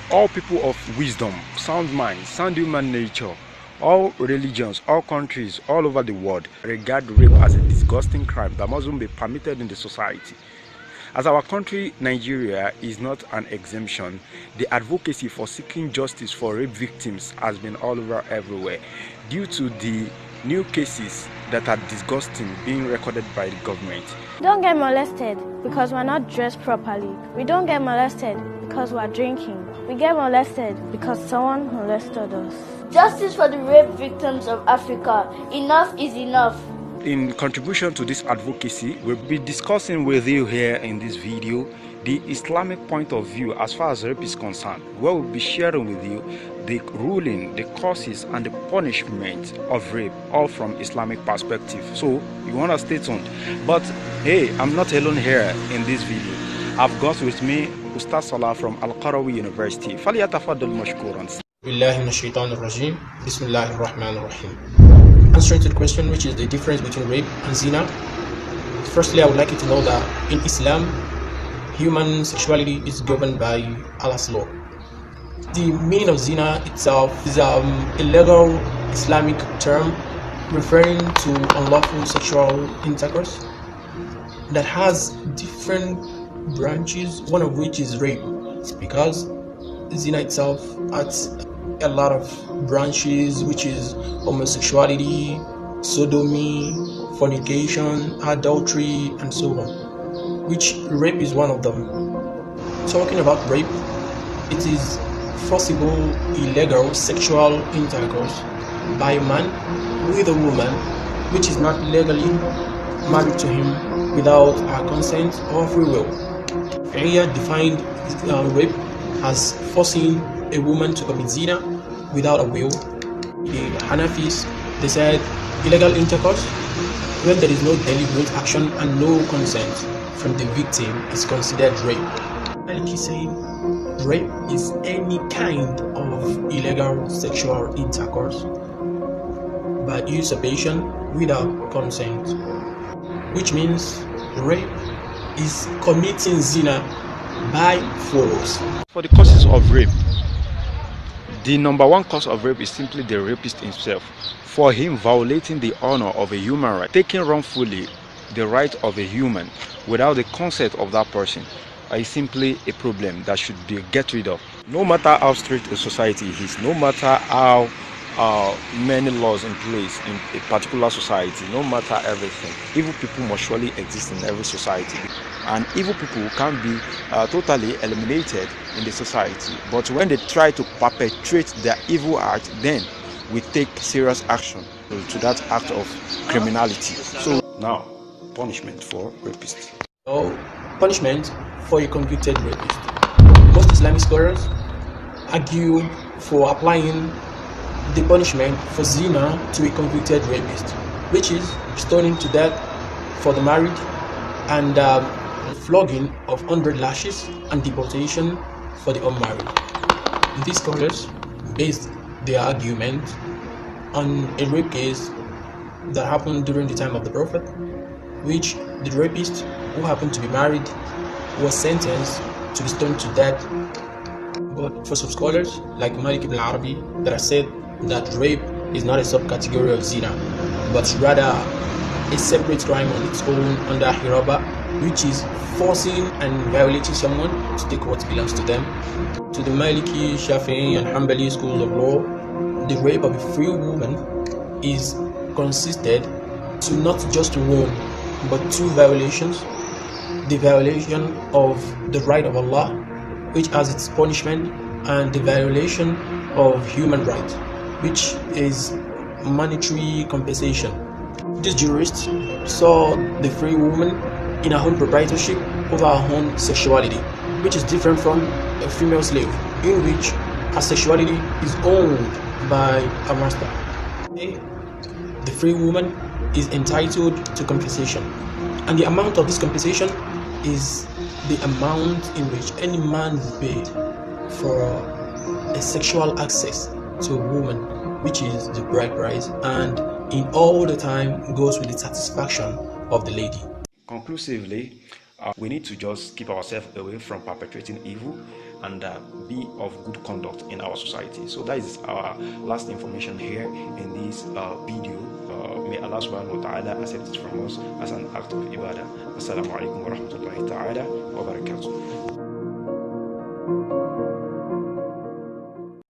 All people of wisdom, sound mind, sound human nature, all religions, all countries, all over the world regard rape as a disgusting crime that mustn't be permitted in the society. As our country, Nigeria, is not an exemption, the advocacy for seeking justice for rape victims has been all over everywhere due to the new cases that are disgusting being recorded by the government. We don't get molested because we're not dressed properly. We don't get molested because we're drinking. We get molested because someone molested us. Justice for the rape victims of Africa. Enough is enough. In contribution to this advocacy, we'll be discussing with you here in this video the Islamic point of view as far as rape is concerned, where we'll be sharing with you the ruling, the causes and the punishment of rape, all from Islamic perspective. So you want to stay tuned. But hey, I'm not alone here in this video. I've got with me Ustaz Salah from Al-Qarawi University. فليتفضل مشكورا. بالله من الشيطان الرجيم بسم الله الرحمن الرحيم. Answering to the question, which is the difference between rape and zina. Firstly, I would like you to know that in Islam, human sexuality is governed by Allah's law. The meaning of zina itself is a legal Islamic term referring to unlawful sexual intercourse that has different branches, one of which is rape. It's because zina itself has a lot of branches, which is homosexuality, sodomy, fornication, adultery, and so on, which rape is one of them. Talking about rape, it is forcible, illegal sexual intercourse by a man with a woman which is not legally married to him without her consent or free will. Sharia defined rape as forcing a woman to commit zina without a will. The Hanafis, they said illegal intercourse when there is no deliberate action and no consent from the victim is considered rape. And he said rape is any kind of illegal sexual intercourse by usurpation without consent, which means rape is committing zina by force. For the causes of rape, the number one cause of rape is simply the rapist himself, for him violating the honor of a human right, taking wrongfully the right of a human without the consent of that person, is simply a problem that should be get rid of. No matter how strict a society is, no matter how many laws in place in a particular society, no matter everything, evil people must surely exist in every society, and evil people can be totally eliminated in the society. But when they try to perpetrate their evil act, then we take serious action to that act of criminality. So now, punishment for rapists. So, punishment for a convicted rapist. Most Islamic scholars argue for applying the punishment for zina to a convicted rapist, which is stoning to death for the married and flogging of 100 lashes and deportation for the unmarried. These scholars based their argument on a rape case that happened during the time of the Prophet, which the rapist, who happened to be married, was sentenced to be stoned to death. But for some scholars like Malik ibn Arabi, that have said that rape is not a subcategory of zina, but rather a separate crime on its own under hiraba, which is forcing and violating someone to take what belongs to them. To the Maliki, Shafi'i and Hanbali schools of law, the rape of a free woman is consisted to not just one but two violations: the violation of the right of Allah, which has its punishment, and the violation of human rights, which is monetary compensation. This jurist saw the free woman in her own proprietorship over her own sexuality, which is different from a female slave, in which her sexuality is owned by a master. The free woman is entitled to compensation, and the amount of this compensation is the amount in which any man will pay for a sexual access to a woman, which is the bride price, and in all the time goes with the satisfaction of the lady. Conclusively, we need to just keep ourselves away from perpetrating evil and be of good conduct in our society. So that is our last information here in this video. May Allah subhanahu wa ta'ala accept it from us as an act of ibadah. Assalamu alaikum wa rahmatullahi ta'ala wa barakatuh.